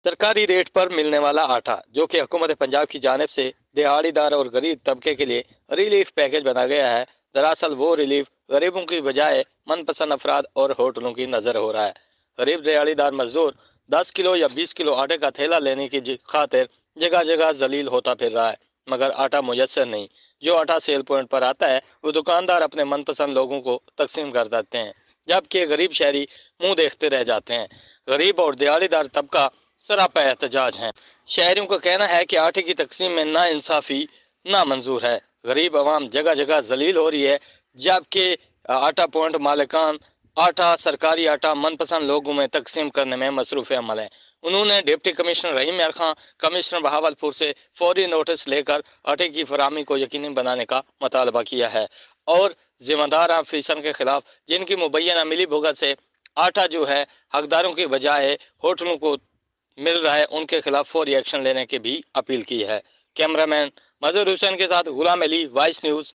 सरकारी रेट पर मिलने वाला आटा, जो कि हुकूमत पंजाब की जानिब से दिहाड़ीदार और गरीब तबके के लिए रिलीफ पैकेज बना गया है, दरअसल वो रिलीफ गरीबों की बजाय मनपसंद अफराद और होटलों की नजर हो रहा है। गरीब दिहाड़ीदार मजदूर 10 किलो या 20 किलो आटे का थैला लेने की खातिर जगह जगह जलील होता फिर रहा है, मगर आटा मुयसर नहीं। जो आटा सेल पॉइंट पर आता है वो दुकानदार अपने मनपसंद लोगों को तकसीम कर देते हैं, जबकि गरीब शहरी मुंह देखते रह जाते हैं। गरीब और दिहाड़ीदार तबका सरापा एहतजाज हैं। शहरियों का कहना है कि आटे की तकसीम में ना इंसाफी ना मंजूर है। गरीब आवाम जगह जगह जलील हो रही है, जबकि आटा पॉइंट मालिकान आटा सरकारी आटा मनपसंद लोगों में तकसीम करने में मसरूफ अमल है। उन्होंने डिप्टी कमिश्नर रहीम यार खां, कमिश्नर बहावलपुर से फौरी नोटिस लेकर आटे की फराहमी को यकीनी बनाने का मुतालबा किया है और जिम्मेदार अफसर के खिलाफ जिनकी मुबैना मिली भुगत से आटा जो है हकदारों की बजाय होटलों को मिल रहा है, उनके खिलाफ फौरी एक्शन लेने की भी अपील की है। कैमरामैन मजहर हुसैन के साथ गुलाम अली, वॉइस न्यूज।